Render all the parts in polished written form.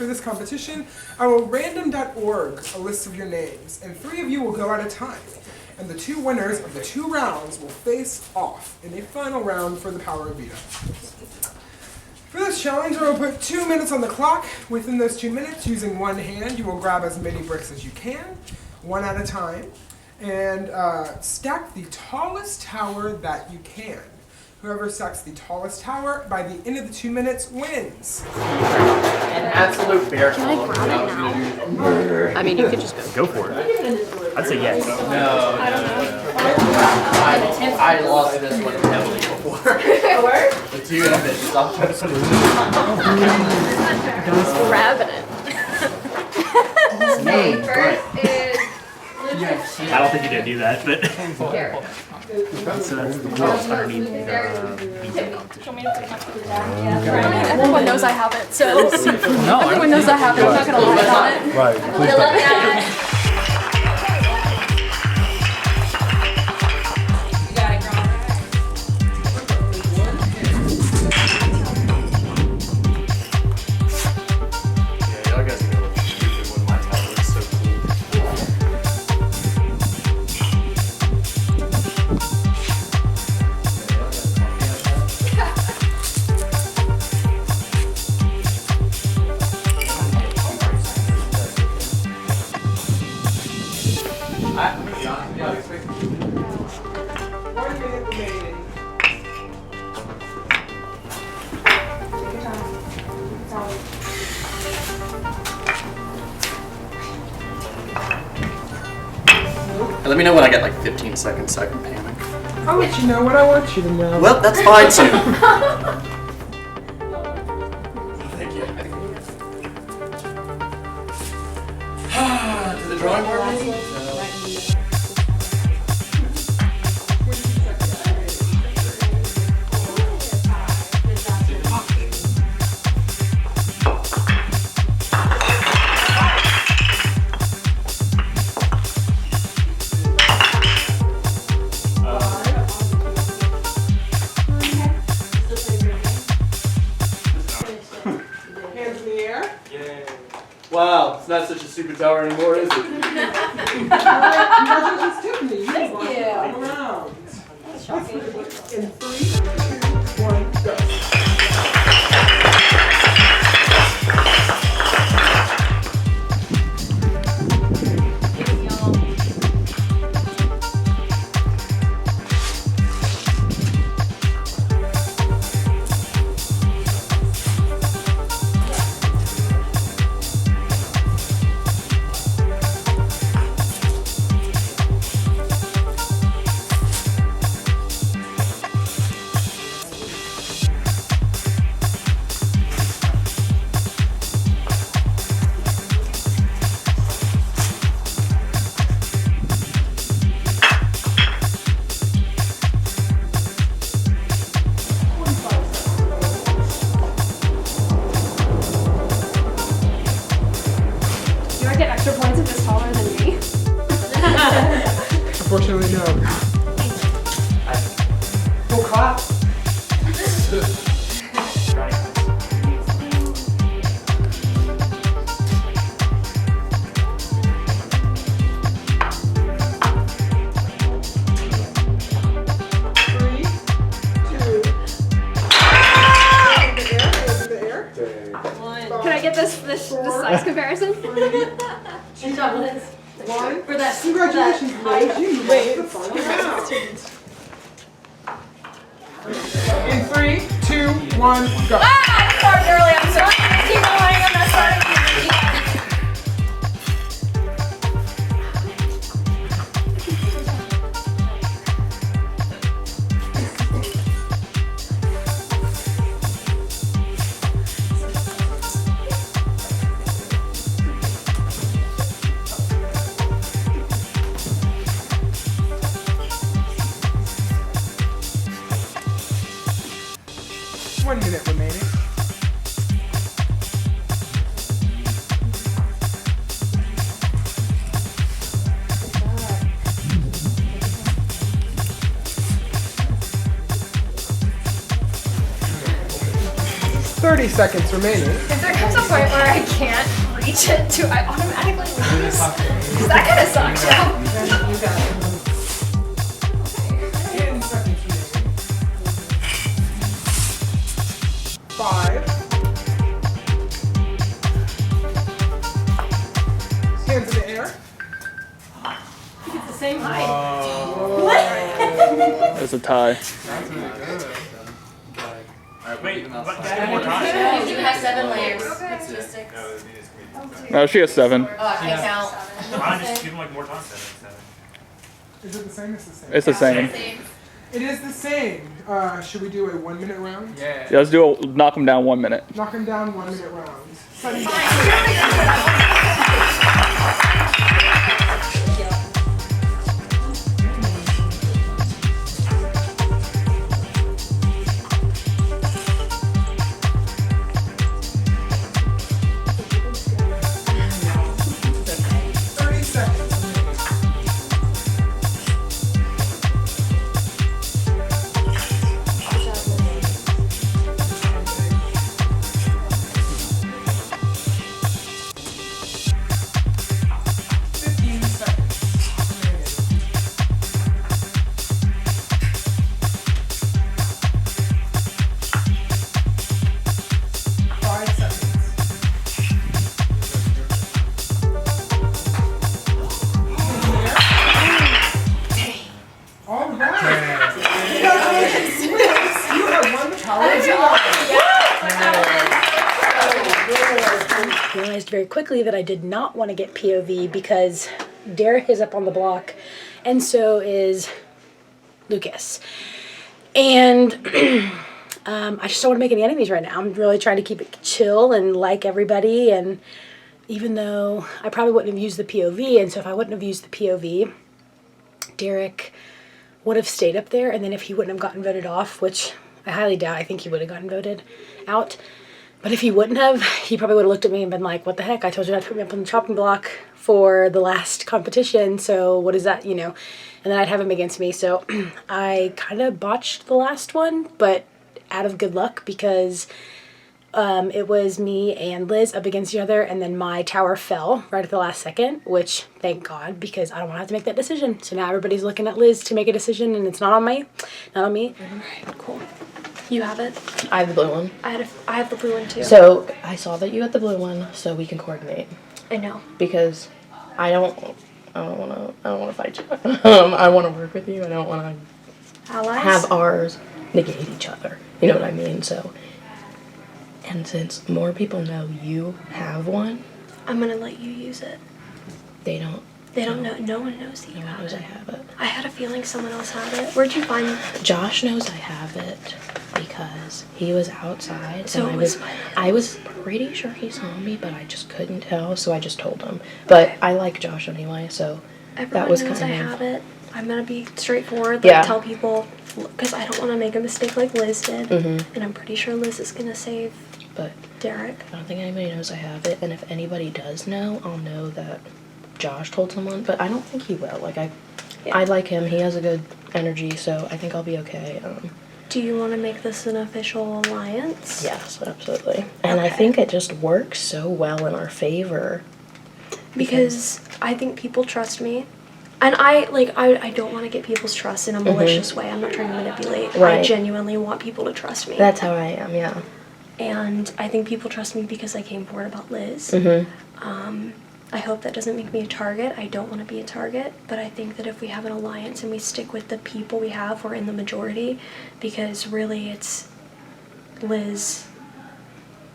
this competition, I will random.org a list of your names, and 3 of you will go at a time. And the 2 winners of the 2 rounds will face off in a final round for the power of veto. For this challenge, I will put 2 minutes on the clock. Within those 2 minutes, using one hand, you will grab as many bricks as you can, 1 at a time, and stack the tallest tower that you can. Whoever stacks the tallest tower by the end of the 2 minutes wins. An absolute bear. Can I grab it now? I mean, you could just Go for it. I'd say yes. No. I lost this one heavily before. The 2 minutes. grabbing it. Okay, first is I don't think you did do that, but Garrett. so that's the rules underneath the veto competition. Everyone knows I have it, so No, everyone knows I have it. I'm not gonna lie about it. Right. Please don't. You got it, girl. Yeah, y'all guys are gonna look stupid when my tower is so cool. Let me know when I get like 15 seconds so I can panic. I'll let you know what I want you to know. Well, that's fine too. Thank you. To the drawing board, maybe? Hands in the air. Wow, it's not such a stupid tower anymore, is it? Congratulations, Tiffany. You won you. all rounds. In 3, 2, 1, go. Do I get extra points if it's taller than me? Unfortunately, no. Full clap. Three, two. In the air. Can I get this size comparison? Good job, Liz. One. For that. Congratulations, Liz. You made the final round. In 3, 2, 1, go. I started early. I'm sorry. Keep going. I'm not sorry. One minute remaining. $30 seconds remaining. Is there There's a point where I can't reach it to, I automatically lose. That kind of sucks, yeah. You got it. 10 seconds remaining. 5. Hands in the air. It's the same height. There's a tie. Wait, but add more time. You have 7 layers. It's just 6. No, she has 7. Oh, I can't count. I'll just give him like more time. 7. Is it the same? It's the same. It's the same. It is the same. Should we do a 1-minute round? Yeah, let's do a knock them down 1 minute. Knock them down 1-minute round. Realized very quickly that I did not want to get POV because Derek is up on the block and so is Lucas. And I just don't want to make any enemies right now. I'm really trying to keep it chill and like everybody, and even though I probably wouldn't have used the POV, and so if I wouldn't have used the POV, Derek would have stayed up there, and then if he wouldn't have gotten voted off, which I highly doubt, I think he would have gotten voted out. But if he wouldn't have, he probably would have looked at me and been like, what the heck, I told you not to put me up on the chopping block for the last competition, so what is that, you know? And then I'd have him against me, so I kind of botched the last one, but out of good luck because it was me and Liz up against each other, and then my tower fell right at the last second, which thank God, because I don't want to have to make that decision. So now everybody's looking at Liz to make a decision, and it's not on me. Alright, cool. You have it. I have the blue one. I have the blue one too. So I saw that you had the blue one, so we can coordinate. I know. Because I don't want to fight you. I want to work with you. I don't want to Allies? have ours negate each other. You know what I mean? So, and since more people know you have one, I'm gonna let you use it. they don't. They don't know. No one knows that you No one have knows it. I have it. I had a feeling someone else had it. Where'd you find? Josh knows I have it because he was outside, So and it was I was pretty sure he saw me, but I just couldn't tell, so I just told him. But I like Josh anyway, so Everyone that was knows kind I of. have it. I'm gonna be straightforward. Yeah. Tell people, because I don't want to make a mistake like Liz did, and I'm pretty sure Liz is gonna save But Derek. I don't think anybody knows I have it, and if anybody does know, I'll know that Josh told someone, but I don't think he will. Like, I like him. He has a good energy, so I think I'll be okay. Do you want to make this an official alliance? Yes, absolutely. And I Okay. think it just works so well in our favor. Because I think people trust me. And I don't want to get people's trust in a malicious way. I'm not trying to manipulate. I Right. genuinely want people to trust me. That's how I am, yeah. And I think people trust me because I came forward about Liz. I hope that doesn't make me a target. I don't want to be a target, but I think that if we have an alliance and we stick with the people we have, we're in the majority, because really it's Liz,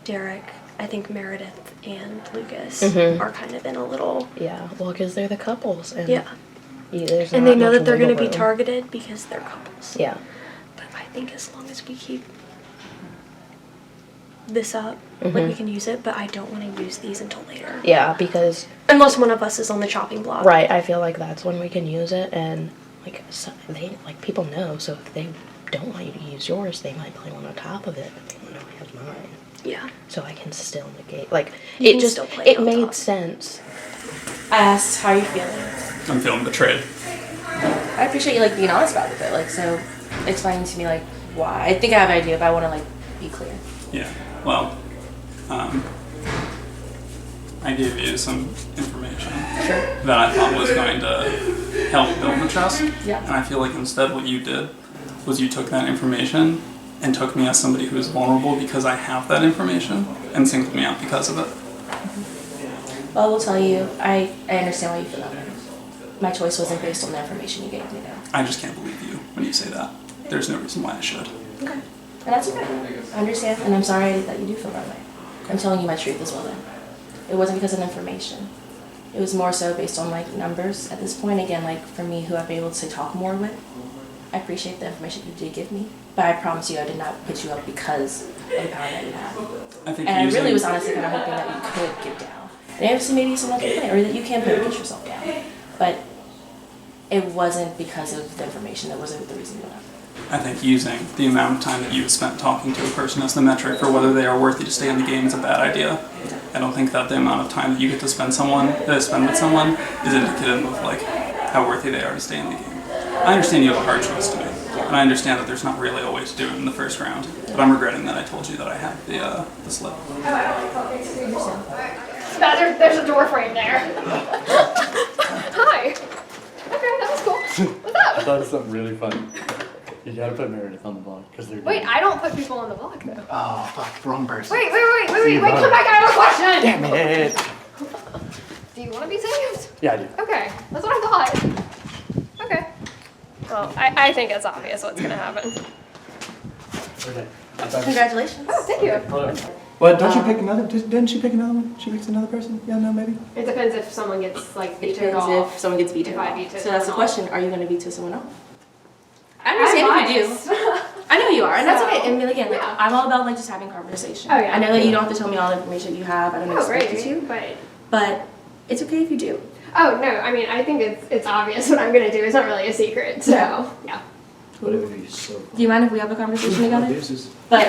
Derek, I think Meredith and Lucas are kind of in a little... Yeah, well, because they're the couples. And Yeah. there's And they not know much that they're going to wiggle be room. targeted because they're couples. Yeah. But I think as long as we keep this up, like we can use it, but I don't want to use these until later. Yeah, because, Unless one of us is on the chopping block. right, I feel like that's when we can use it, and, like, people know, so if they don't want you to use yours, they might play one on top of it, but they don't know I have mine. Yeah. So I can still negate, like, You it can just, still play it on made top. sense. I asked, how are you feeling? I'm feeling betrayed. I appreciate you, like, being honest about it, like, so explaining to me, like, why. I think I have an idea, but I want to, like, be clear. Yeah, well, I gave you some information that I thought was going to help build the trust. Yeah. And I feel like instead what you did was you took that information and took me as somebody who is vulnerable because I have that information and singled me out because of it. Well, I will tell you, I understand why you feel that way. My choice wasn't based on the information you gave me, though. I just can't believe you when you say that. There's no reason why I should. Okay. And that's okay. I understand, and I'm sorry that you do feel that way. I'm telling you my truth as well, then. It wasn't because of information. It was more so based on, like, numbers at this point. Again, like, for me, who I've been able to talk more with, I appreciate the information you did give me, but I promise you I did not put you up because of the power that you have. I think And I really was honestly kind of hoping that you could get down. And maybe someone can play, or that you can push yourself down. But it wasn't because of the information. That wasn't the reason you left. I think using the amount of time that you have spent talking to a person as the metric for whether they are worthy to stay in the game is a bad idea. I don't think that the amount of time that you get to spend with someone is indicative of like how worthy they are to stay in the game. I understand you have a hard choice to make, and I understand that there's not really a way to do it in the first round. But I'm regretting that I told you that I had the slip. There's a door frame there. Hi. Okay, that was cool. What's up? I thought of something really funny. You gotta put Meredith on the block because they're. Wait, I don't put people on the block though. Oh fuck, wrong person. Wait, come back, I have a question! Damn it! Do you want to be saved? Yeah, I do. Okay, that's what I thought. Okay. Well, I think it's obvious what's gonna happen. Okay. Congratulations. Oh, thank you. Well, don't you pick another? Didn't she pick another one? She picks another person? Yeah, no, maybe. It depends if someone gets like It vetoed depends off. if someone gets vetoed If I off. veto So that's the someone question. Are you going to veto someone else? I I'm understand if you do. biased. I know you are, and that's So, okay. And again, like, yeah. I'm all about like just having conversation. Oh, yeah. I know that you don't have to tell me all the information you have. I don't Oh, expect right, you to, but it's okay if you do. Oh no, I mean I think it's obvious what I'm gonna do. It's not really a secret, so yeah. But it would be so. Do you mind if we have a conversation together? But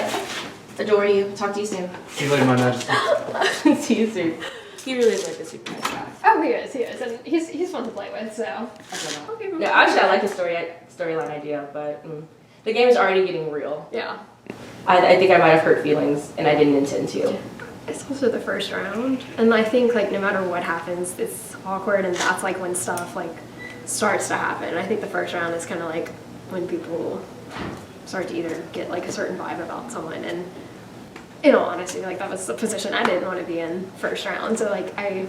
adore you. Talk to you soon. See you later, my majesty. See you soon. He really is like a super nice guy. Oh, he is, and he's fun to play with. So okay. Yeah, actually, I like his storyline idea, but the game is already getting real. Yeah. I think I might have hurt feelings, and I didn't intend to. It's also the first round, and I think like no matter what happens, it's awkward, and that's like when stuff like starts to happen. I think the first round is kind of like when people start to either get like a certain vibe about someone, and in all honesty, like that was the position I didn't want to be in first round. So like I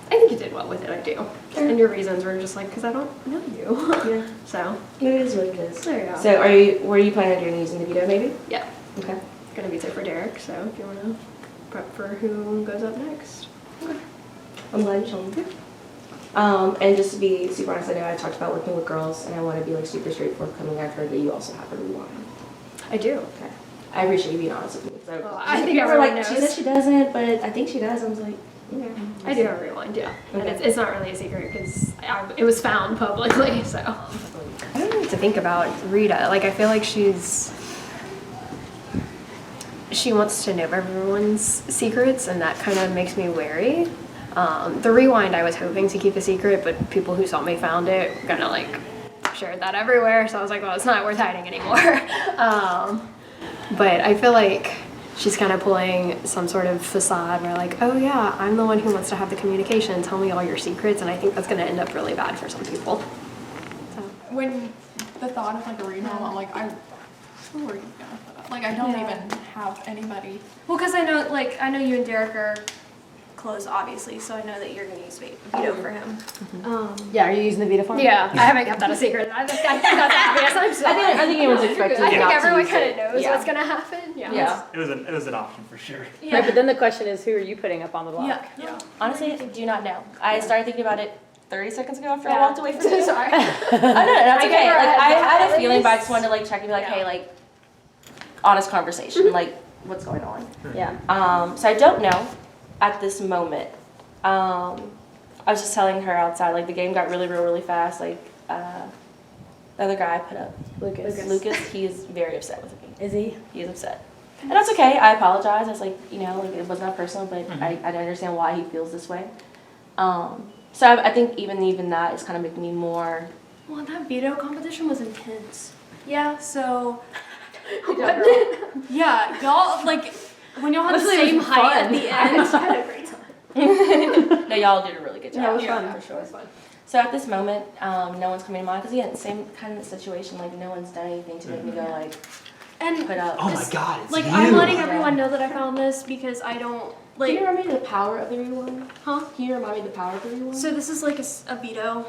think you did well with it. I do, and your reasons were just like because I don't know you. Yeah. So it is what it is. There you go. So were you planning on doing using the veto maybe? Yeah. Okay. It's gonna be for Derek. So if you want to prep for who goes up next. Okay. I'm glad you told me. And just to be super honest, I know I talked about working with girls, and I want to be like super straightforward. I've heard that you also have a rewind. I do. Okay. I appreciate you being honest with me. Well, I think people were everyone like, she knows. said she doesn't, but I think she does. I was like, okay. I do have a rewind, yeah. Okay. And it's not really a secret because it was found publicly, so. I don't know what to think about Rita. Like, I feel like she wants to know everyone's secrets, and that kind of makes me wary. The rewind I was hoping to keep a secret, but people who saw me found it kind of like shared that everywhere, so I was like, well, it's not worth hiding anymore. But I feel like she's kind of pulling some sort of facade where like, oh yeah, I'm the one who wants to have the communication, tell me all your secrets, and I think that's going to end up really bad for some people. So. When the thought of like a RENOM, I'm like, who are you gonna put up? Like I don't even have anybody. Well, because I know you and Derek are close, obviously, so I know that you're going to use veto for him. Yeah, are you using the veto form? Yeah, I haven't kept that a secret. I think that's obvious. I'm sorry. I think everyone's expecting I think not to everyone use kind it. of knows Yeah. what's going to happen. Yeah. It was an option for sure. Right, but then the question is, who are you putting up on the block? Yeah. Honestly, I do not know. I started thinking about it 30 seconds ago after I walked away from you. Sorry. Oh, no, that's I okay. gave her a Like, I heads up had at a feeling, but I just least. wanted to like check and be like, Yeah. hey, like, honest conversation, like, what's going on? Yeah. So I don't know at this moment. I was just telling her outside, like, the game got really real really fast. Like, the other guy I put up, Lucas, he is very upset with me. Is he? He is upset. And that's okay. I apologize. I was like, you know, like, it was not personal, but I understand why he feels this way. So I think even that is kind of making me more. Well, that veto competition was intense. Yeah, so Yeah, y'all like when y'all had the Honestly, it same was height fun. at the I end. had a great time. No, y'all did a really good job. Yeah, it was fun. For sure. So at this moment, no one's coming to mind, because again, same kind of situation, like no one's done anything to make me go like, And put up. Oh my god, it's like you. I'm letting everyone know that I found this because I don't Can you like. remind me the power of the rewind? Huh? Can you remind me the power of the rewind? So this is like a veto,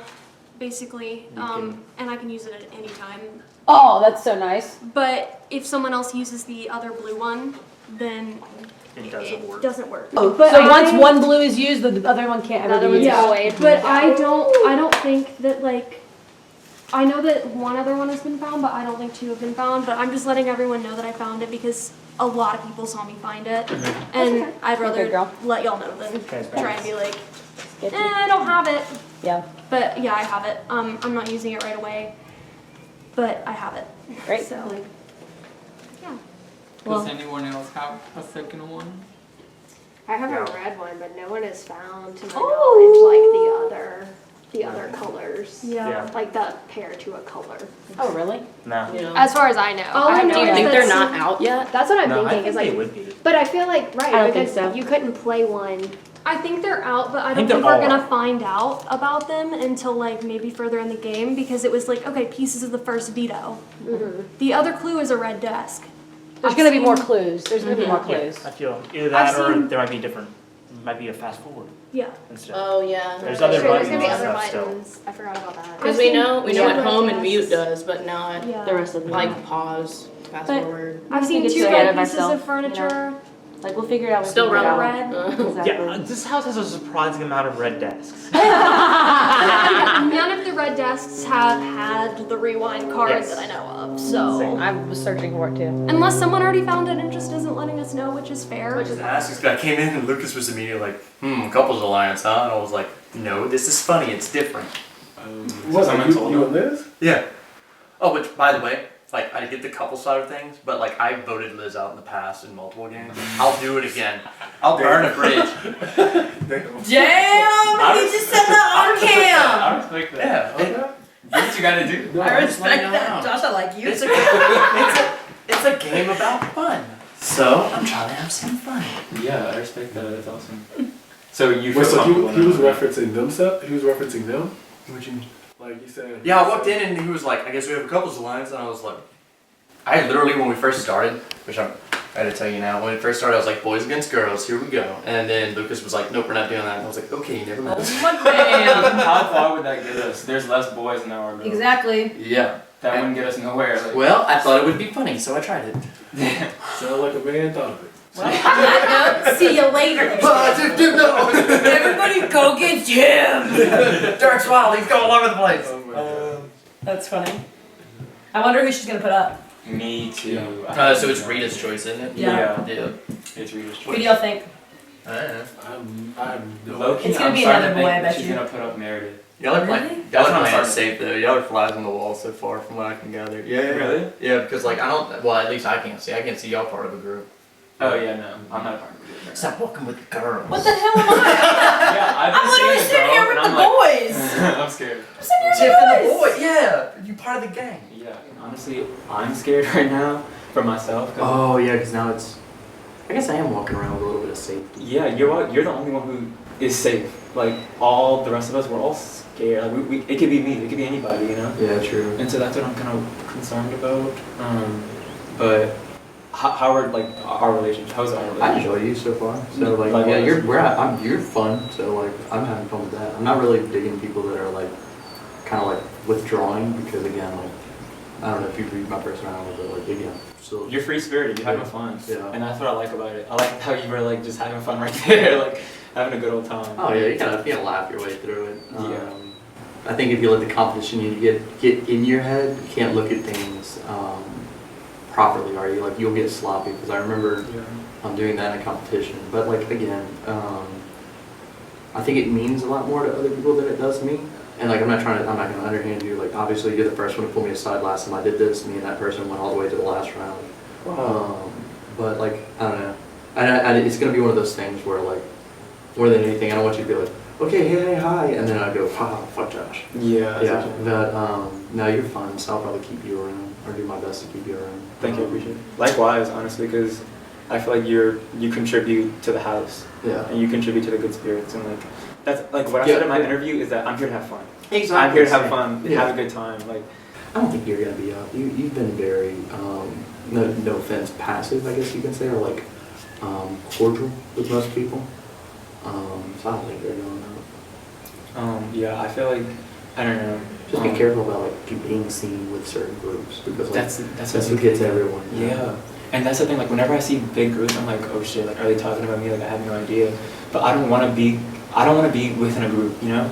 basically, and I can use it at any time. Oh, that's so nice. But if someone else uses the other blue one, then It doesn't work. doesn't work. But so once one blue is used, the other one can't ever be used. Yeah, but I don't think that like. I know that one other one has been found, but I don't think two have been found. But I'm just letting everyone know that I found it because a lot of people saw me find it, and I'd rather let y'all know than try and be like, I don't have it. Yeah. But yeah, I have it. I'm not using it right away, but I have it. Great. So, yeah. Does anyone else have a second one? I have a red one, but no one has found, to my knowledge, like the other colors. Yeah. Like the pair to a color. Oh, really? No. As far as I know. Do you think they're not out yet? That's what I'm No, I thinking. think Is they like, would be. but I feel like I don't think because so. you couldn't play one. I think they're out, but I don't think think they're we're all gonna out. find out about them until like maybe further in the game because it was like, okay, pieces of the first veto. The other clue is a red desk. There's I've going to be more seen- clues. There's going to be more clues. I feel either that I've or seen- there might be different. Might be a fast forward Yeah. instead. Oh yeah. There's other Sure, buttons there's gonna be and other stuff still. buttons. I forgot about that. Because we know what Yeah. home and mute does, but not Yeah. the rest of them. Like pause, fast But forward. I've seen get two too ahead red of pieces myself, of furniture. Like we'll figure it out. Still run red. Yeah, this house has a surprising amount of red desks. None of the red desks have had the rewind card Yes. that I know of, so. I was searching for it too. Unless someone already found it and just isn't letting us know, which is fair. I came in and Lucas was immediately like, couples alliance, huh? And I was like, no, this is funny, it's different. What, you and Liz? Yeah. Oh, which, by the way, like, I get the couple side of things, but like, I voted Liz out in the past in multiple games. I'll do it again. I'll burn a bridge. Damn! He just said that on cam! I respect that. Yeah. Do what you gotta do. I respect that. Josh, I like you. It's a game about fun. So, I'm trying to have some fun. Yeah, I respect that. That's awesome. So you feel Wait, so comfortable he was now? referencing them? He was referencing them? What you mean? Like you said. Yeah, I walked in and he was like, I guess we have a couples alliance, and I was like, I literally, when we first started, which I had to tell you now, when we first started, I was like, boys against girls, here we go. And then Lucas was like, nope, we're not doing that. And I was like, okay, never mind. How far would that get us? There's less boys in our group. Exactly. Yeah. That wouldn't get us nowhere. Like, Well, I thought it would be funny, so I tried it. Sound like a man thought of it. See you later. Everybody go get Jim! Dark's wild, he's going all over the place. That's funny. I wonder who she's gonna put up. me too. So it's Rita's choice, isn't it? Yeah. Yeah. It's Rita's Who choice. do y'all think? I don't know. I'm Low-key, It's gonna I'm be starting another to boy, I think bet she's you. gonna put up Meredith. Y'all are Really? playing. That's Y'all are what I'm playing starting safe though. Y'all are flies on the wall so far from what I can gather. Yeah. Really? Yeah, because like I don't. Well, at least I can't see. I can't see y'all part of a group. Oh yeah, no, I'm not a part of the group. Stop walking with girls. What the hell am I? Yeah, I've been I'm literally seeing sitting it, here bro, with and the I'm boys. I'm scared. I'm sitting here Tiff and the with the boys. boy. Yeah, you part of the gang. Yeah, honestly, I'm scared right now for myself. Oh yeah, because now it's. I guess I am walking around with a little bit of safety. Yeah, you're the only one who is safe. Like all the rest of us, we're all scared. Like we it could be me, it could be anybody, you know. Yeah, true. And so that's what I'm kind of concerned about. But how are like our relationship? How's our relationship? I enjoy you so far. So like, Like yeah, what? you're fun. So like, I'm having fun with that. I'm not really digging people that are like, kind of like withdrawing because again, like, I don't know if you read my personality, but like again, so You're free spirited. You're having fun. Yeah. And that's what I like about it. I like how you were like just having fun right there, like having a good old time. Oh yeah, you gotta laugh your way through it. Yeah. I think if you let the competition you get in your head, you can't look at things properly, are you? Like you'll get sloppy because I remember doing that in a competition. But like again, I think it means a lot more to other people than it does me. And like I'm not gonna underhand you. Like obviously you're the first one to pull me aside last time I did this. Me and that person went all the way to the last round. Wow. But like I don't know, and it's gonna be one of those things where like more than anything, I don't want you to be like, okay, hey, hi, and then I go, haha, fuck Josh. Yeah. Yeah. But no, you're fun. So I'll probably keep you around, or do my best to keep you around. Thank you, I appreciate it. Likewise, honestly, because I feel like you contribute to the house. Yeah. And you contribute to the good spirits, and like that's like what I said in my interview is that I'm here to have fun. Exactly. I'm here to have fun, Yeah. have a good time. Like I don't think you're gonna be up. You've been very no offense, passive, I guess you can say, or like cordial with most people. So I don't think they're going up. Yeah, I feel like I don't know. Just be careful about like you being seen with certain groups because like, that's what gets everyone. Yeah. And that's the thing, like whenever I see big groups, I'm like, oh shit, like are they talking about me? Like I have no idea. But I don't want to be within a group, you know?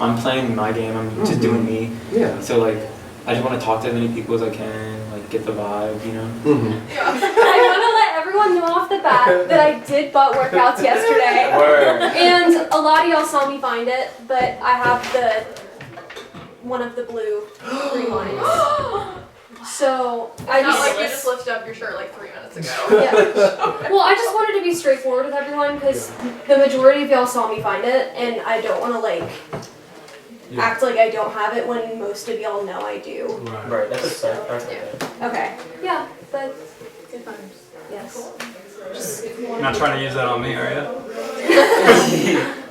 I'm playing my game, I'm just doing me. Yeah. So like, I just want to talk to as many people as I can, like get the vibe, you know? I want to let everyone know off the bat that I did butt workouts yesterday. Word. And a lot of y'all saw me find it, but I have one of the blue rewinds. So I Not just like you just lifted up your shirt like 3 minutes ago. yeah. Well, I just wanted to be straightforward with everyone because the majority of y'all saw me find it, and I don't want to like act like I don't have it when most of y'all know I do. Right. That's Okay. Yeah, but good times. Yes. You're not trying to use that on me, are you?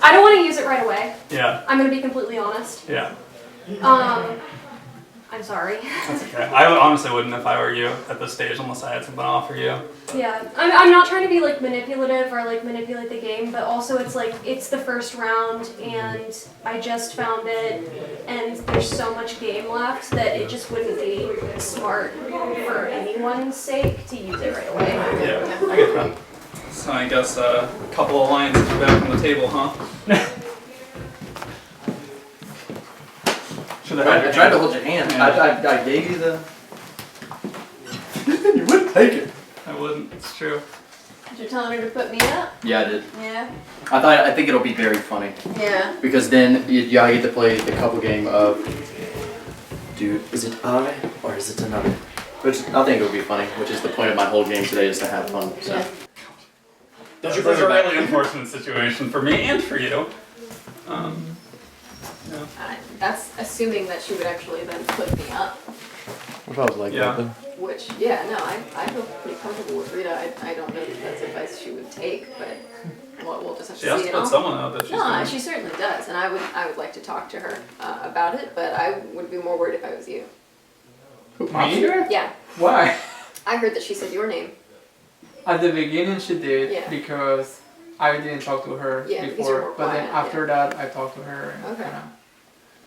I don't want to use it right away. Yeah. I'm gonna be completely honest. Yeah. I'm sorry. That's okay. I honestly wouldn't if I were you at this stage unless I had something to offer you. Yeah, I'm not trying to be like manipulative or like manipulate the game, but also it's like it's the first round and I just found it and there's so much game left that it just wouldn't be smart for anyone's sake to use it right away. Yeah, I get that. So I guess a couple of alliances are back on the table, huh? I tried to hold your hand. Yeah. I gave you the. You wouldn't take it. I wouldn't. It's true. You're telling her to put me up? Yeah, I did. Yeah. I think it'll be very funny. Yeah. Because then you get to play the couple game of, dude, is it I or is it another? Which I think it'll be funny. Which is the point of my whole game today, is to have fun. So. Yeah. This is a really unfortunate situation for me and for you. Yeah. That's assuming that she would actually then put me up. What if I was like that then? Which, yeah, no, I feel pretty comfortable with Rita. I don't know that that's advice she would take, but we'll just have to see. She has to put someone up if she's No, gonna. she certainly does, and I would like to talk to her about it, but I would be more worried if I was you. Me? Yeah. Why? I heard that she said your name. At the beginning she did Yeah. because I didn't talk to her Yeah, because you're before, more but then quiet, after that I talked to her. And, Okay.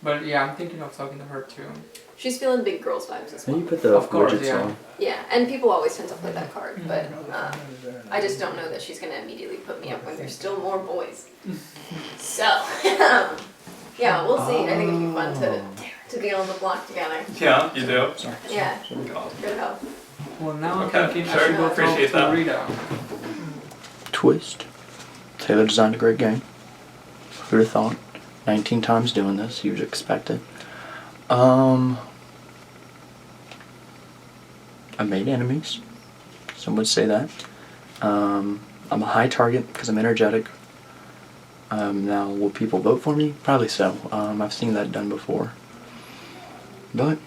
But yeah, I'm thinking of talking to her too. She's feeling big girls vibes as well. You put the Of course, widgets yeah. on. Yeah, and people always tend to play that card, but I just don't know that she's going to immediately put me up when there's still more boys. So, yeah, we'll see. I think it'd be fun to be on the block together. Yeah, you do. Sorry. Yeah, God. good help. Well, now Okay, I'm thinking sure, I should go appreciate talk that. to Rita. Twist. Taylor designed a great game. Who'd have thought? 19 times doing this, you'd expect it. I made enemies. Some would say that. I'm a high target because I'm energetic. Now, will people vote for me? Probably so. I've seen that done before. But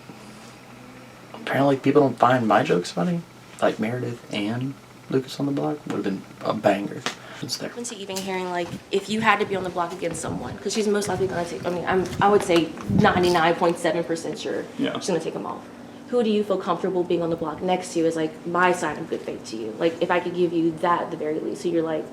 apparently people don't find my jokes funny. Like Meredith and Lucas on the Block would have been a banger. It's there. To even hearing like if you had to be on the block against someone, because she's most likely gonna take. I mean, I would say 99.7% sure she's gonna take them all. Who do you feel comfortable being on the block next to you is like my sign of good faith to you. Like if I could give you that at the very least, so you're like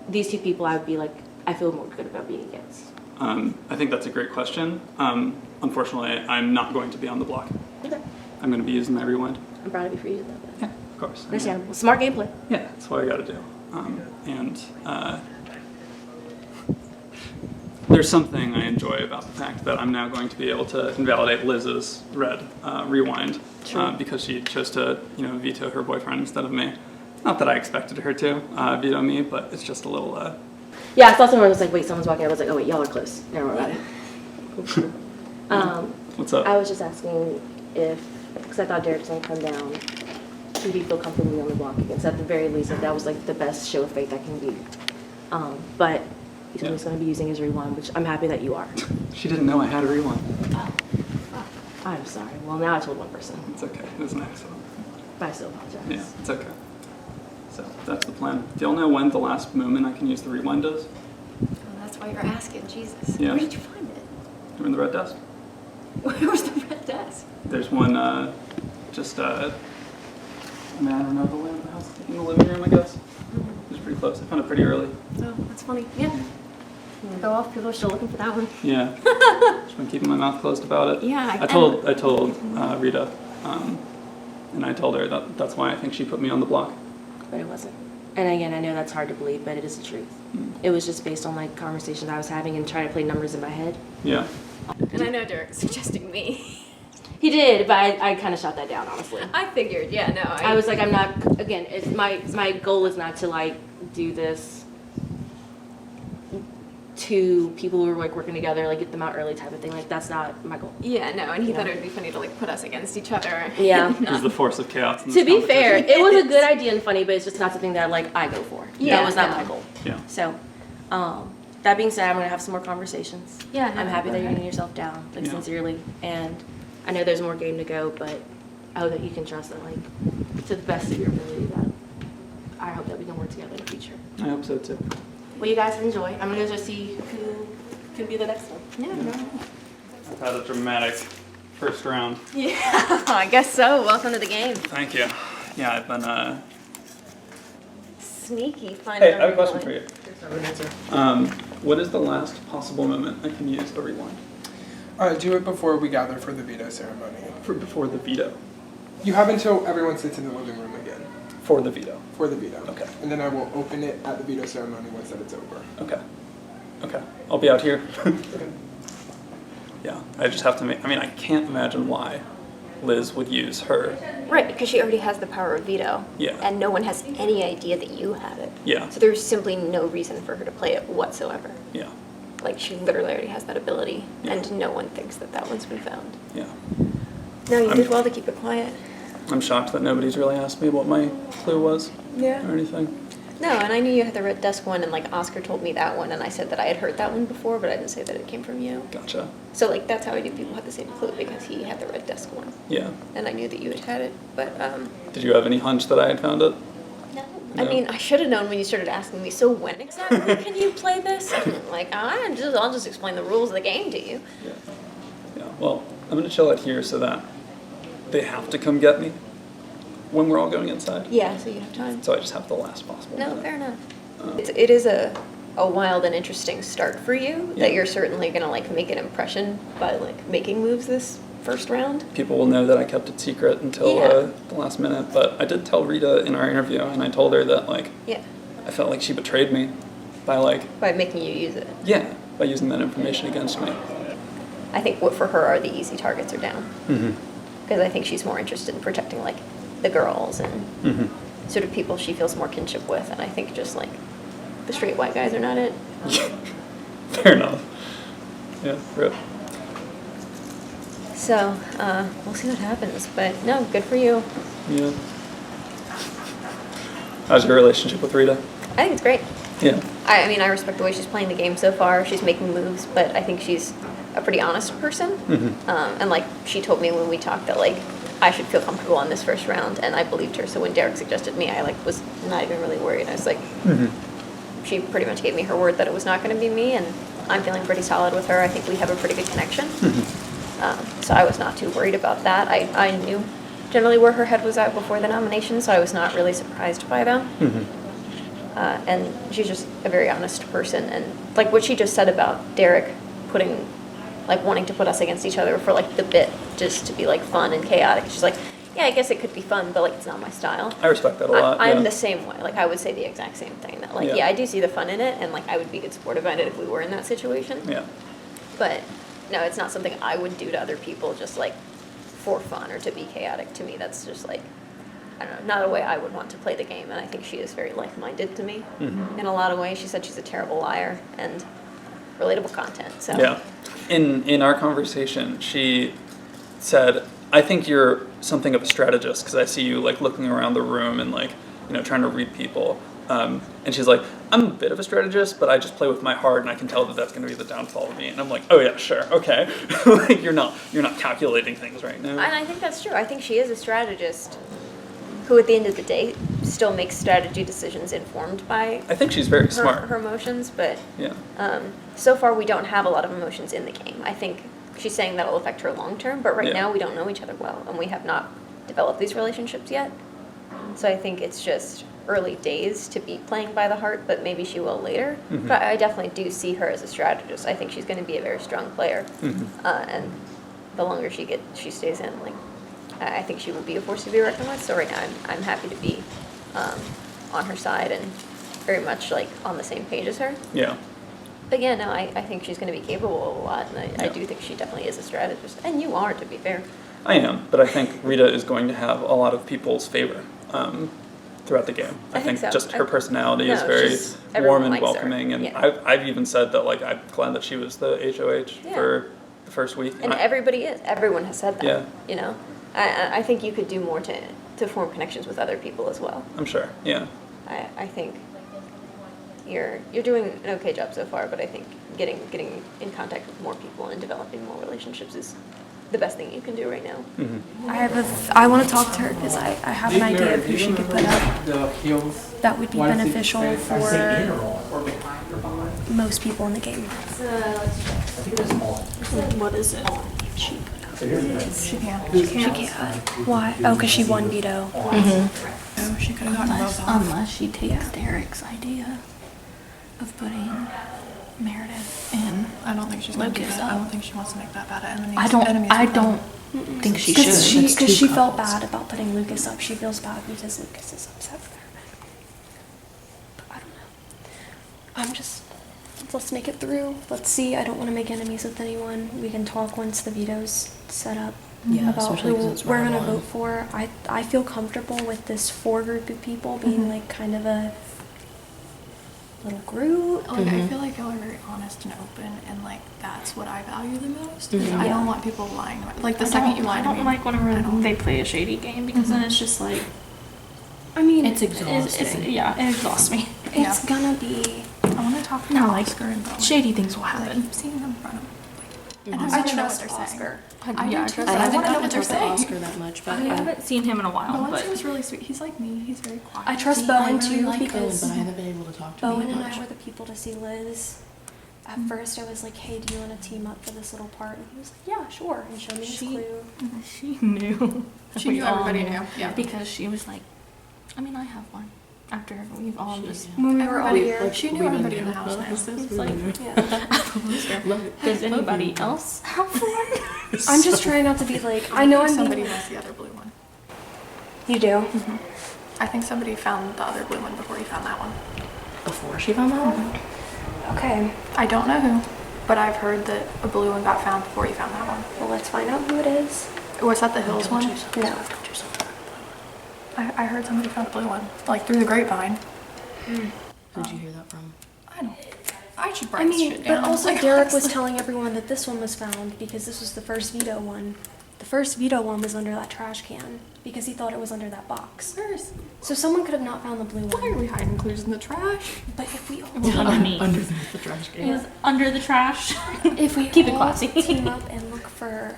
these two people, I would be like I feel more good about being against. I think that's a great question. Unfortunately, I'm not going to be on the block. Okay. I'm going to be using my rewind. I'm proud of you for using that. Yeah, of course. Understandable. Smart gameplay. Yeah, that's what I got to do. There's something I enjoy about the fact that I'm now going to be able to invalidate Liz's red rewind because she chose to, veto her boyfriend instead of me. Not that I expected her to veto me, but it's just a little. Yeah, I saw someone was like, "Wait, someone's walking." I was like, "Oh wait, y'all are close." Never mind about it. What's up? I was just asking if, because I thought Derek's gonna come down. Who do you feel comfortable being on the block against? At the very least, that was like the best show of faith I can be. But he said he's going to be using his rewind, which I'm happy that you are. She didn't know I had a rewind. Oh, I'm sorry. Well, now I told one person. It's okay. It was an accident. But I still apologize. Yeah, it's okay. So that's the plan. Do y'all know when the last movement I can use the rewind is? Oh, that's why you're asking, Jesus. Yeah. Where did you find it? You're in the red desk. Where's the red desk? There's one, I mean, I don't know the way of the house. In the living room, I guess. It's pretty close. I found it pretty early. Oh, that's funny. Yeah. Go off. People are still looking for that one. Yeah. Just been keeping my mouth closed about it. Yeah. I told Rita, and I told her that that's why I think she put me on the block. But it wasn't. And again, I know that's hard to believe, but it is the truth. It was just based on like conversations I was having and trying to play numbers in my head. Yeah. And I know Derek is suggesting me. He did, but I kind of shot that down, honestly. I figured, yeah, no. I was like, I'm not, again, it's my goal is not to like do this to people who are like working together, like get them out early type of thing. Like that's not my goal. Yeah, no, and he thought it would be funny to like put us against each other. Yeah. It was the force of chaos. In To this be fair, competition. it was a good idea and funny, but it's just not something that like I go for. Yeah, That was not no. my goal. Yeah. So, that being said, I'm gonna have some more conversations. Yeah, I'm no, happy go that you're ahead. getting yourself down, like Yeah. sincerely, and I know there's more game to go, but I hope that you can trust that, like, to the best of your ability, that I hope that we can work together in the future. I hope so too. Well, you guys enjoy. I'm gonna just see who can be the next one. Yeah, no. I've had a dramatic first round. Yeah, I guess so. Welcome to the game. Thank you. Yeah, I've been. Sneaky. Hey, I have a question for you. What is the last possible moment I can use a rewind? Do it before we gather for the veto ceremony. Before the veto. You have until everyone sits in the living room again. For the veto. For the veto. Okay. And then I will open it at the veto ceremony once that it's over. Okay. Okay. I'll be out here. Yeah, I just have to make. I mean, I can't imagine why Liz would use her. Right, because she already has the power of veto. Yeah. And no one has any idea that you have it. Yeah. So there's simply no reason for her to play it whatsoever. Yeah. Like, she literally already has that ability, Yeah. and no one thinks that that one's been found. Yeah. No, you did well to keep it quiet. I'm shocked that nobody's really asked me what my clue was Yeah. or anything. No, and I knew you had the red desk one, and like Oscar told me that one, and I said that I had heard that one before, but I didn't say that it came from you. Gotcha. So like that's how I knew people had the same clue, because he had the red desk one, Yeah. and I knew that you had it. But Did you have any hunch that I had found it? no, I mean I should have known when you started asking me. So when exactly can you play this? And like I'll just explain the rules of the game to you. Yeah. Yeah. Well, I'm gonna chill out here so that they have to come get me when we're all going inside. Yeah, so you have time. So I just have the last possible. No, minute. fair enough. It is a wild and interesting start for you. Yeah. That you're certainly gonna like make an impression by like making moves this first round. People will know that I kept it secret until Yeah. the last minute, but I did tell Rita in our interview, and I told her that like Yeah. I felt like she betrayed me by like By making you use it. yeah by using that information against me. I think what for her are the easy targets are down. Mm-hmm. Because I think she's more interested in protecting like the girls and Mm-hmm. sort of people she feels more kinship with, and I think just like the straight white guys are not it. Fair enough. Yeah. Rip. So we'll see what happens. But no, good for you. Yeah. How's your relationship with Rita? I think it's great. Yeah. I mean, I respect the way she's playing the game so far. She's making moves, but I think she's a pretty honest person. Mm-hmm. And like she told me when we talked that like I should feel comfortable on this first round, and I believed her. So when Derek suggested me, I like was not even really worried. I was like, she pretty much gave me her word that it was not going to be me, and I'm feeling pretty solid with her. I think we have a pretty good connection. So I was not too worried about that. I knew generally where her head was at before the nomination, so I was not really surprised by them. And she's just a very honest person, and like what she just said about Derek putting, like wanting to put us against each other for like the bit, just to be like fun and chaotic. She's like, yeah, I guess it could be fun, but like it's not my style. I respect that a lot. I'm yeah. the same way. Like I would say the exact same thing. That like Yeah. yeah, I do see the fun in it, and like I would be good sport about it if we were in that situation. Yeah. But no, it's not something I would do to other people just like for fun or to be chaotic. To me, that's just like, I don't know, not a way I would want to play the game. And I think she is very like-minded to me in a lot of ways. She said she's a terrible liar and relatable content. So Yeah. In our conversation, she said, I think you're something of a strategist because I see you like looking around the room and like, you know, trying to read people. And she's like, I'm a bit of a strategist, but I just play with my heart, and I can tell that that's going to be the downfall of me. And I'm like, oh yeah, sure, okay. Like you're not calculating things right now. And I think that's true. I think she is a strategist who, at the end of the day, still makes strategy decisions informed by I think she's very smart. her emotions, but Yeah. so far we don't have a lot of emotions in the game. I think she's saying that'll affect her long term, but right Yeah. now we don't know each other well, and we have not developed these relationships yet. So I think it's just early days to be playing by the heart, but maybe she will later. Mhm. But I definitely do see her as a strategist. I think she's going to be a very strong player, Mhm. and the longer she stays in, like I think she will be a force to be reckoned with. So right now I'm happy to be on her side and very much like on the same page as her. Yeah. But yeah, no, I think she's going to be capable of a lot, and I do think she definitely is a strategist. And you are, to be fair. I am, but I think Rita is going to have a lot of people's favor throughout the game. I think so. just her personality is No, very everyone warm and likes her. welcoming, and Yeah. I've even said that like I'm glad that she was the HOH Yeah. for the first week. And everybody is. Everyone has said that. Yeah. You know, I think you could do more to form connections with other people as well. I'm sure. Yeah. I think you're doing an okay job so far, but I think getting in contact with more people and developing more relationships is the best thing you can do right now. Mm-hmm. I want to talk to her because I have an idea of who she could put up The heels. that would be beneficial for Or behind or behind. most people in the game. What is it? She She can't. She can't. Why? Oh, because she won veto. Oh, she could have gotten both off. Unless she takes Derek's idea of putting Meredith And I don't think she's going to do Lucas that. I up. don't think she wants to make that bad enemies. I don't think she should. That's Because she two felt couples. bad about putting Lucas up. She feels bad because Lucas is upset with her. But I don't know. I'm just, let's make it through. Let's see. I don't want to make enemies with anyone. We can talk once the veto's set up. Yeah, About especially 'cause who it's we're round gonna one. vote for. I feel comfortable with this 4 group of people being like kind of a little group. Like, I feel like y'all are very honest and open, and like that's what I value the most. Mhm. I Yeah. don't want people lying. Like the second you lie I to me, don't like whenever they play a shady game because then it's just like I mean, it's exhausting. Yeah, it exhausts me. It's gonna be. I want to talk to No, like Oscar and Bowen. shady things will I happen. keep seeing them in front of me. And I I trust trust what they're saying. Oscar. I Yeah, I do trust too. him. I I want to know haven't what they're talked to saying. Oscar that much, but I haven't seen him in a while. Bowen But seems really sweet. He's like me. He's very quiet. I trust See, Bowen I really too like because Bowen, but I haven't been able to talk to him Bowen and much. I were the people to see Liz. At first, I was like, "Hey, do you want to team up for this little part?" And he was like, "Yeah, sure," and showed me his clue. She knew. She We knew all everybody knew. Yeah. Because she was like, I mean, I have one. After we've all just When we were all Everybody- here, she knew everybody in the house now. It's like, yeah. does anybody else have one? I'm just trying not to be like. I know I'm somebody being. has the other blue one. You do. I think somebody found the other blue one before you found that one. Before she found that one? Okay. I don't know who, but I've heard that a blue one got found before you found that one. Well, let's find out who it is. Was that the Hills one? No. I heard somebody found a blue one, like through the grapevine. Who'd you hear that from? I should I write this mean, shit but down. also Like, Derek was honestly. telling everyone that this one was found because this was the first veto one. The first veto one was under that trash can because he thought it was under that box. Where's? So someone could have not found the blue one. Why are we hiding clues in the trash? But if we all It was underneath. Underneath the trash It was under the trash. if we Keep it all classy. team up and look for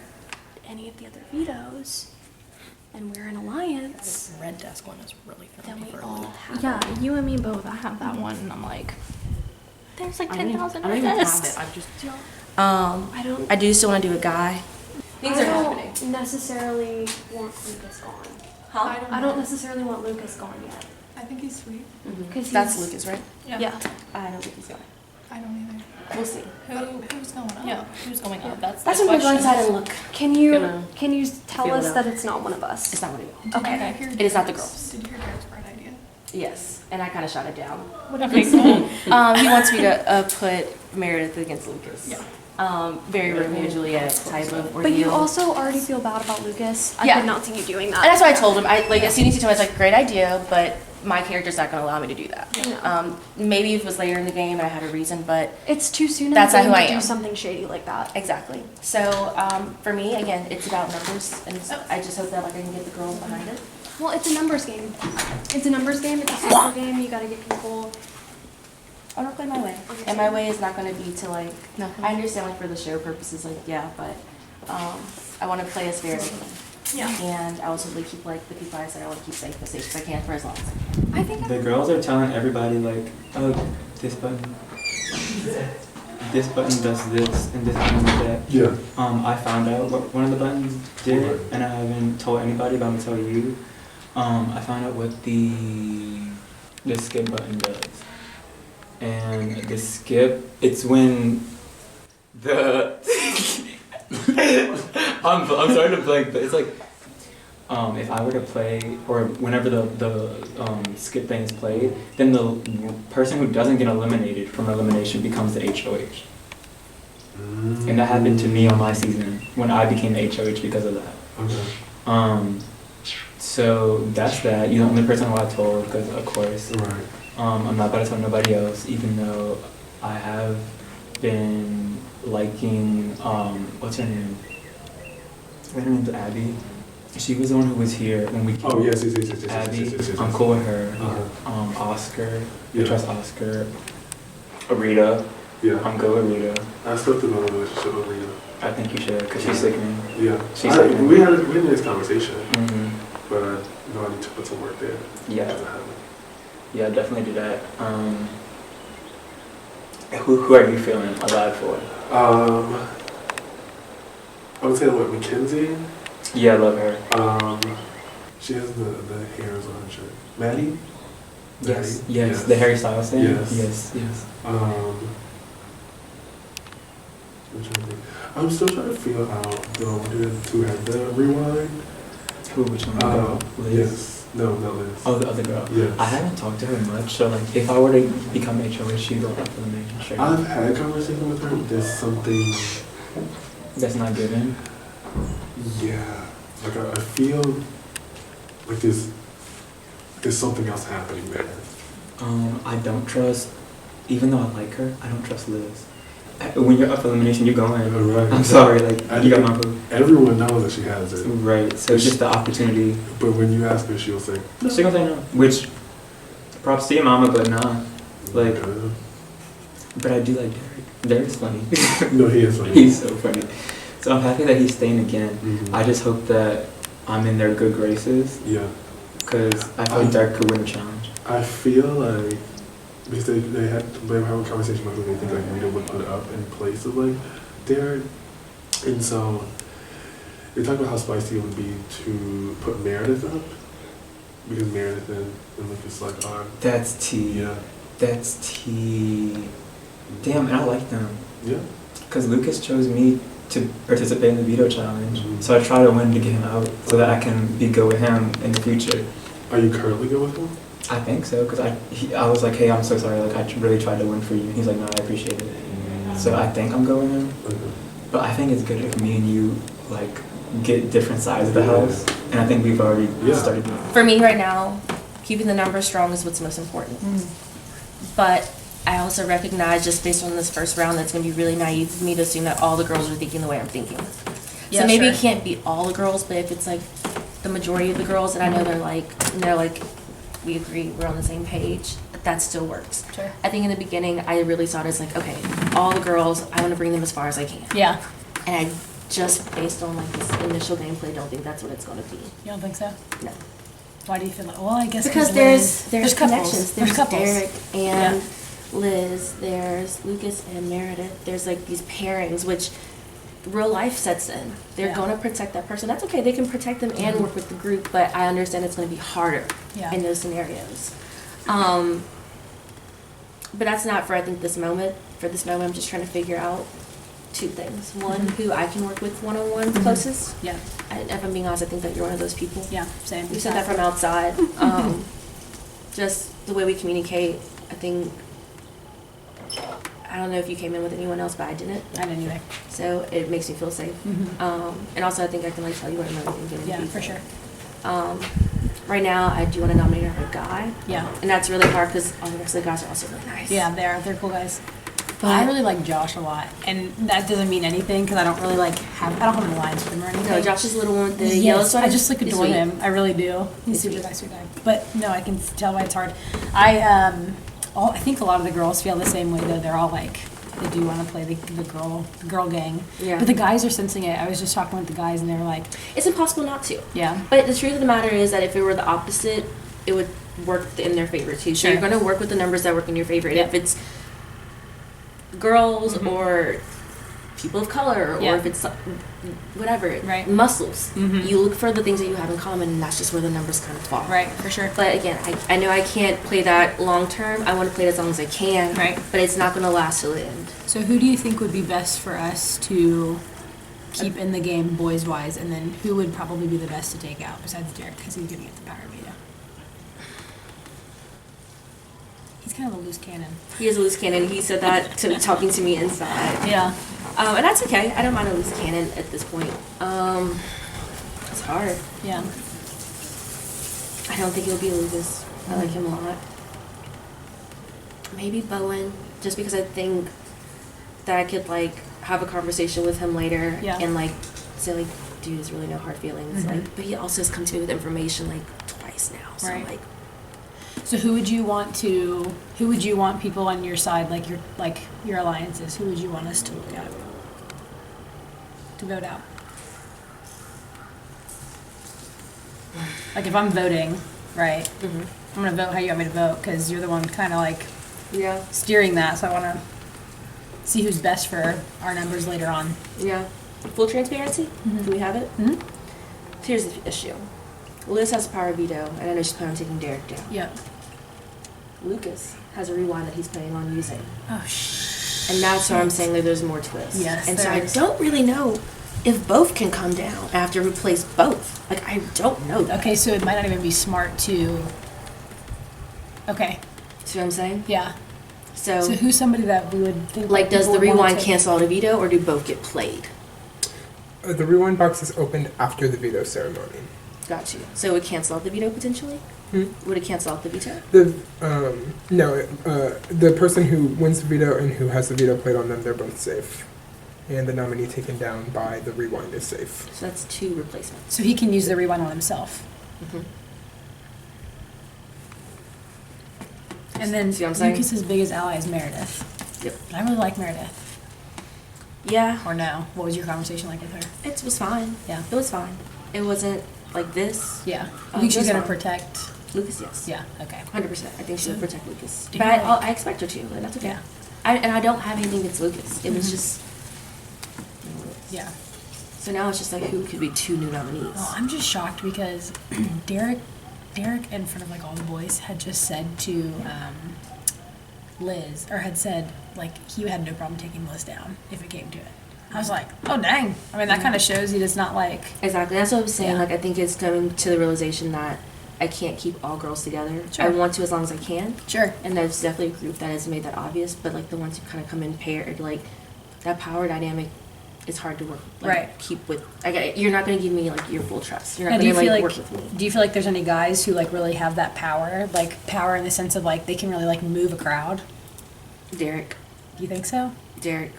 any of the other vetoes, and we're an alliance, The red desk one is really then throwing me we for a all loop. have. Yeah, you and me both. I have that one, and I'm like, there's like I don't even- 10,000 I don't red even have desks. it. I've just. I don't. I do still want to do a guy. Things I are don't happening. necessarily want Lucas gone. Huh? I don't necessarily want Lucas gone yet. I think he's sweet. Because That's Lucas, right? Yeah. I know Lucas guy. I don't either. We'll see. Who's going up? Yeah, who's going up? That's That's the when we go question. inside and look. Can you Gonna tell feel it us out. that it's not one of us? It's not what it is. Okay. It is not the girls. Did you hear Derek's bright idea? Yes, and I kind of shot it down. Okay, cool. He wants me to put Meredith against Lucas. Yeah. Very Romeo and Juliet type of ordeal. But you also already feel bad about Lucas. I Yeah. could not see you doing that. And that's what I told him. As soon as he told me, I was like, great idea, but my character's not going to allow me to do that. No. Maybe if it was later in the game and I had a reason, but It's too soon in That's the not game who to I do am. something shady like that. exactly. So for me, again, it's about numbers, and I just hope that I can get the girls behind it. Well, it's a numbers game. It's a numbers game. It's a social game. You gotta get people. I don't play my way, and my way is not going to be to like. I understand like for the show purposes, like yeah, but I want to play as fair. Yeah. And I also really keep like the people I say I want to keep safe as I can for as long as I can. I think The girls are telling everybody like, oh, this button does this and this button does that. Yeah. I found out what one of the buttons did, and I haven't told anybody, but I'm gonna tell you. I found out what the skip button does, and the skip, it's when the I'm sorry to blank, but it's like if I were to play, or whenever the skip thing is played, then the person who doesn't get eliminated from elimination becomes the HOH. And that happened to me on my season when I became the HOH because of that. Okay. So that's that. You're the only person who I told, because of course. Right. I'm not about to tell nobody else, even though I have been liking, what's her name? Her name's Abby. She was the one who was here when we came. Oh, yes. Abby, I'm cool with her. Oscar, I trust Oscar. Arita, I'm good with Rita. I still have to know a relationship with Rita. I think you should, because she's sickening. Yeah. She's sickening. We had this conversation, but I need to put some work there. Yeah. Yeah, definitely do that. Who are you feeling alive for? I would say what, Mackenzie? Yeah, I love her. She has the hairs on her shirt. Maddie? Yes, yes, the Harry Styles thing? Yes. I'm still trying to figure out the one who had the rewind. Who, which one? Liz? Yes. No, not Liz. Oh, the other girl. Yes. I haven't talked to her much, so like if I were to become HOH, she'd go up for the main straight. I've had a conversation with her. There's something that's not given. Yeah. Like I feel like there's something else happening there. I don't trust, even though I like her, I don't trust Liz. When you're up for elimination, you're going. Right. I'm sorry, like, you got my boo. Everyone knows that she has it. Right, so it's just the opportunity. But when you ask her, she'll say no. She's gonna say no. Which, props to your mama, but nah. Like, but I do like Derek. Derek's funny. No, he is funny. He's so funny. So I'm happy that he's staying again. I just hope that I'm in their good graces. Yeah. Because I feel like Derek could win a challenge. I feel like, because they were having a conversation about who they think like Rita would put up in place of like Derek, and so they talked about how spicy it would be to put Meredith up, because Meredith and Lucas like are. That's tea. Yeah. That's tea. Damn, and I like them. Yeah. Because Lucas chose me to participate in the veto challenge, so I try to win to get him out so that I can be good with him in the future. Are you currently good with him? I think so, because I was like, hey, I'm so sorry, like I really tried to win for you. He's like, no, I appreciate it. So I think I'm going him. But I think it's good if me and you like get different sides of the house, and I think we've already started doing that. For me right now, keeping the numbers strong is what's most important. But I also recognize, just based on this first round, that's going to be really naive of me to assume that all the girls are thinking the way I'm thinking. Yeah, so maybe sure. it can't be all the girls, but if it's like the majority of the girls that I know they're like, we agree, we're on the same page, that still works. Sure. I think in the beginning, I really saw it as like, okay, all the girls, I want to bring them as far as I can. Yeah. And I just, based on like this initial gameplay, don't think that's what it's going to be. You don't think so? No. Why do you feel that? Well, I guess because there's connections. couples. There's couples. Derek and Liz. There's Lucas and Meredith. There's like these pairings, which real life sets in. They're going to protect that person. That's okay. They can protect them and work with the group, but I understand it's going to be harder in those scenarios. But that's not for, I think, this moment. For this moment, I'm just trying to figure out two things. One, who I can work with one-on-one closest. Yeah. If I'm being honest, I think that you're one of those people. Yeah, same. You said that from outside. Just the way we communicate, I think, I don't know if you came in with anyone else, but I didn't. I didn't either. So it makes me feel safe. And also I think I can like tell you what I'm really thinking. Yeah, for sure. Right now, I do want to nominate a guy. Yeah. And that's really hard because all the rest of the guys are also really nice. Yeah, they're cool guys. But I really like Josh a lot, and that doesn't mean anything because I don't really like I don't have an alliance with him or anything. No, Josh is the little one with the yellow sweater. I just like adore him. I really do. He's super nice, sweet guy. But no, I can tell why it's hard. I think a lot of the girls feel the same way though. They're all like, They do want to play the girl gang. Yeah. But the guys are sensing it. I was just talking with the guys, and they were like, it's impossible not to. Yeah. But the truth of the matter is that if it were the opposite, it would work in their favor too. So Sure. you're going to work with the numbers that work in your favor. And Yep. if it's girls or people of color, Yeah. or if it's whatever, Right. muscles, Mhm. you look for the things that you have in common, and that's just where the numbers kind of fall. right, for sure. But again, I know I can't play that long term. I want to play it as long as I can. Right. But it's not going to last till the end. So who do you think would be best for us to keep in the game boys wise, and then who would probably be the best to take out besides Derek because he's gonna get the power veto? He's kind of a loose cannon. He is a loose cannon. He said that to talking to me inside. Yeah. And that's okay. I don't mind a loose cannon at this point. It's hard. Yeah. I don't think it'll be Lucas. I like him a lot. Maybe Bowen, just because I think that I could like have a conversation with him later Yeah. and like say like, dude, there's really no hard feelings. Mhm. Like, but he also has come to me with information like twice now. So Right. like, So who would you want people on your side, like your alliances? Who would you want us to look at? To vote out? Like if I'm voting, right? Mhm. I'm gonna vote how you want me to vote because you're the one kind of like yeah, steering that. So I want to see who's best for our numbers later on. yeah. Full transparency. Mhm. Do we have it? Mm-hmm. Here's the issue. Liz has a power veto, and I know she's planning on taking Derek down. Yeah. Lucas has a rewind that he's planning on using. Oh shh. And that's why I'm saying that there's more to this. Yes, And so there I is. don't really know if both can come down. I have to replace both. Like, I don't know that. Okay, so it might not even be smart to. Okay. See what I'm saying? Yeah. So, So who's somebody that we would think? like, does people the would wanna rewind take? cancel out a veto, or do both get played? The rewind box is opened after the veto ceremony. Got you. So it would cancel out the veto potentially? Hmm? Would it cancel out the veto? The person who wins the veto and who has the veto played on them, they're both safe. And the nominee taken down by the rewind is safe. So that's 2 replacements. So he can use the rewind on himself. Mm-hmm. And then See what I'm saying? Lucas's biggest ally is Meredith. Yep. I really like Meredith. Yeah. Or no? What was your conversation like with her? It was fine. Yeah. It was fine. It wasn't like this. Yeah. You think she's it was gonna fine. protect? Lucas, yes. Yeah. Okay. 100%. I think she would protect Lucas. Do But you I, like- I expect her to, and that's okay. Yeah. I don't have anything against Lucas. It was Mhm. just. Yeah. So now it's just like who could be 2 new nominees? Well, I'm just shocked because Derek, in front of like all the boys, had just said to Liz, or had said like he had no problem taking Liz down if it came to it. I was like, oh dang! I mean, that kind of shows he does not like. Exactly. That's what I was saying. Yeah. Like I think it's coming to the realization that I can't keep all girls together. Sure. I want to as long as I can. Sure. And there's definitely a group that has made that obvious. But like the ones who kind of come in paired, like that power dynamic, is hard to work. Like, Right. Keep with. You're not going to give me like your full trust. You're Now, not do you going to feel like like work with me. do you feel like there's any guys who like really have that power, like power in the sense of like they can really like move a crowd? Derek. Do you think so? Derek.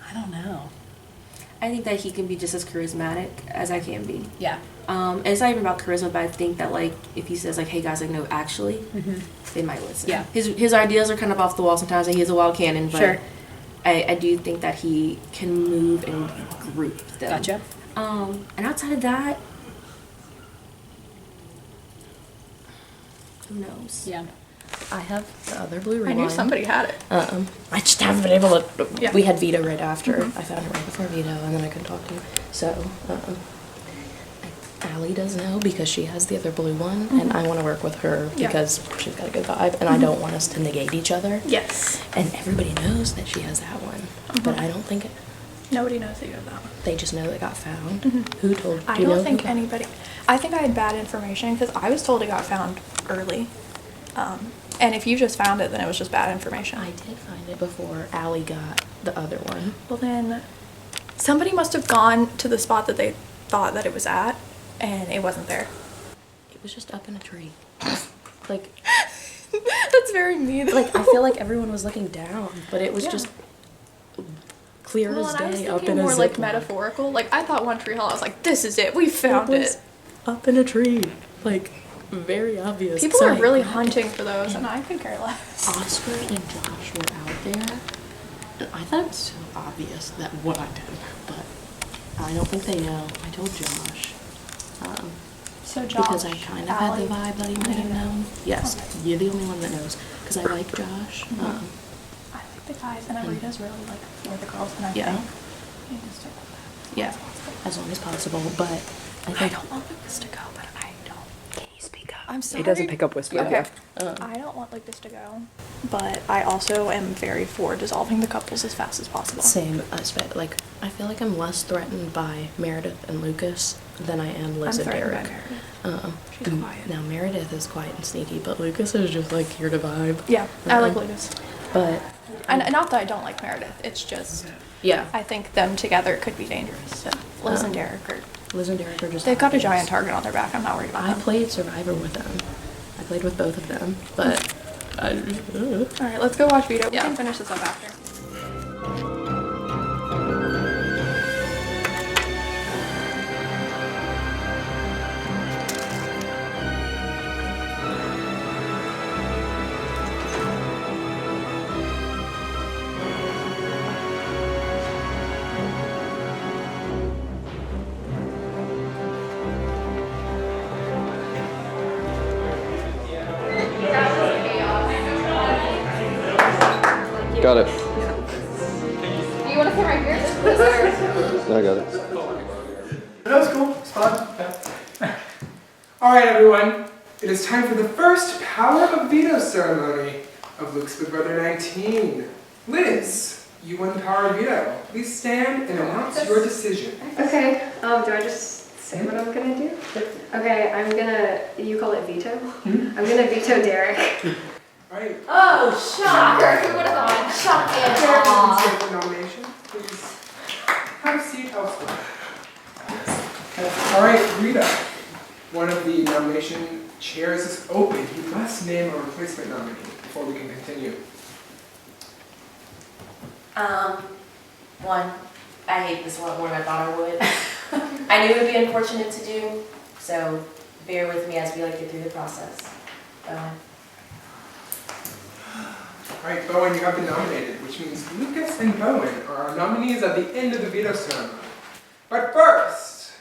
I don't know. I think that he can be just as charismatic as I can be. Yeah. And it's not even about charisma, but I think that like if he says like, "Hey guys, like no, actually," Mhm. they might listen. Yeah. His ideas are kind of off the wall sometimes, and he is a wild cannon. But Sure. I do think that he can move and group them. Gotcha. And outside of that, who knows? Yeah. I have the other blue I rewind. knew somebody had it. I just haven't been able to. Yeah. We had veto right after. I found it right before veto, and then I couldn't talk to you. So, Allie does know because she has the other blue one, and I want to work with her Yeah. because she's got a good vibe, and I don't want us to negate each other. Yes. And everybody knows that she has that one, but I don't think Nobody knows that you have that one. they just know it got found. Mhm. Who told? I do you know don't think who? anybody. I think I had bad information because I was told it got found early. And if you just found it, then it was just bad information. I did find it before Allie got the other one. Well, then somebody must have gone to the spot that they thought that it was at, and it wasn't there. It was just up in a tree. Like, That's very mean. like I feel like everyone was looking down, but it was Yeah. just clear Well, as and I was day up thinking in a more like zip line. metaphorical. Like I thought One Tree Hill. I was like, "This is it. We found was it." up in a tree, like very obvious. People So are I really grabbed hunting it. for those, and I could care less. Oscar and Josh were out there, I thought it was so obvious that what I did, but I don't think they know. I told Josh. So Josh, because I kind of had the vibe that he might have known. Yes, you're the only one that knows, because I like Josh. I like the guys, and Arita's really like for the girls, and I think you need to stick with that. Yeah, as long as possible, but I don't want Lucas to go, but I don't. Can you speak up? I'm sorry. He doesn't pick up whisper. Okay. I don't want Lucas to go, but I also am very for dissolving the couples as fast as possible. same. Like, I feel like I'm less threatened by Meredith and Lucas than I am Liz and Derek. She's quiet. Now Meredith is quiet and sneaky, but Lucas is just like here to vibe. Yeah, I like Lucas. But and not that I don't like Meredith. It's just I think them together could be dangerous. So Liz and Derek are just they've got a giant target on their back. I'm not worried about I them. played Survivor with them. I played with both of them, but All right, let's go watch Veto. We can finish this up after. Got it. Do you want to sit right here? I got it. No, it's cool. It's fun. All right, everyone. It is time for the first Power of Veto ceremony of Luke's Big Brother 19. Liz, you won the Power of Veto. Please stand and announce your decision. Okay, do I just say what I'm gonna do? Okay, I'm gonna, you call it veto? I'm gonna veto Derek. Right. Oh, shocker! Who would have thought? Shock and awe. The nomination, please have a seat elsewhere. All right, Rita. One of the nomination chairs is open. You must name a replacement nominee before we can continue. One, I hate this a lot more than I thought I would. I knew it would be unfortunate to do, so bear with me as we get through the process. All right, Bowen, you have been nominated, which means Lucas and Bowen are our nominees at the end of the veto ceremony. But first,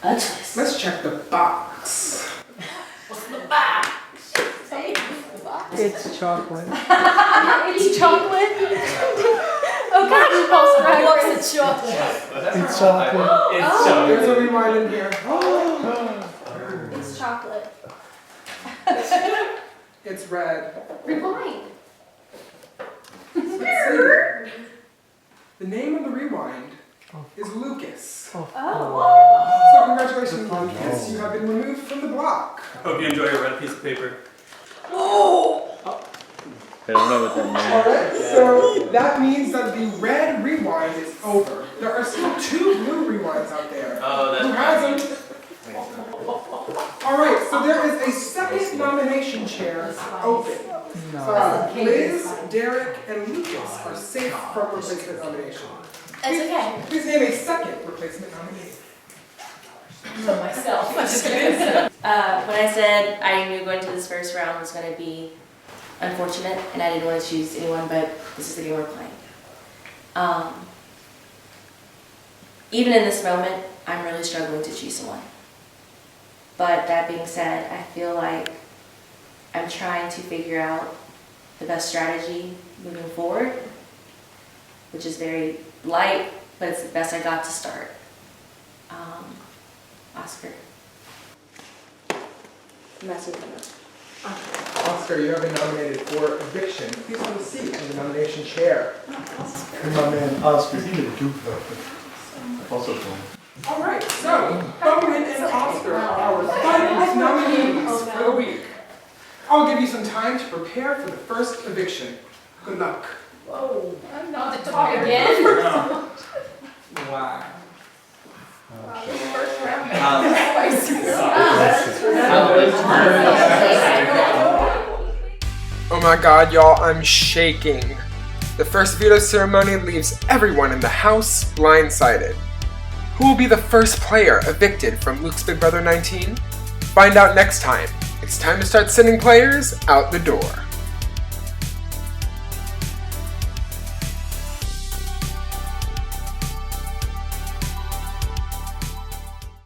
let's check the box. What's in the box? It's chocolate. It's chocolate? Okay, what's the chocolate? It's chocolate. It's chocolate. There's a rewind in here. It's chocolate. It's red. Rewind. Let's see. The name of the rewind is Lucas. So congratulations, Lucas. You have been removed from the block. Hope you enjoy your red piece of paper. I don't know what that means. Alright, so that means that the red rewind is over. There are still 2 blue rewinds out there. Oh, that's Who has them? Alright, so there is a second nomination chair open. So Liz, Derek, and Lucas are safe from replacement nomination. That's okay. Please name a second replacement nominee. For myself. When I said I knew going to this first round was going to be unfortunate and I didn't want to choose anyone, but this is the game we're playing. Even in this moment, I'm really struggling to choose someone. But that being said, I feel like I'm trying to figure out the best strategy moving forward, which is very light, but it's the best I got to start. Oscar. Oscar, you have been nominated for eviction. Please have a seat in the nomination chair. My man Oscar, he did a goof though. Also cool. Alright, so Bowen and Oscar are our finalist nominees for the week. I'll give you some time to prepare for the first eviction. Good luck. Whoa. I'm not to talk again. Wow. First round. Oh my god, y'all, I'm shaking. The first veto ceremony leaves everyone in the house blindsided. Who will be the first player evicted from Luke's Big Brother 19? Find out next time. It's time to start sending players out the door.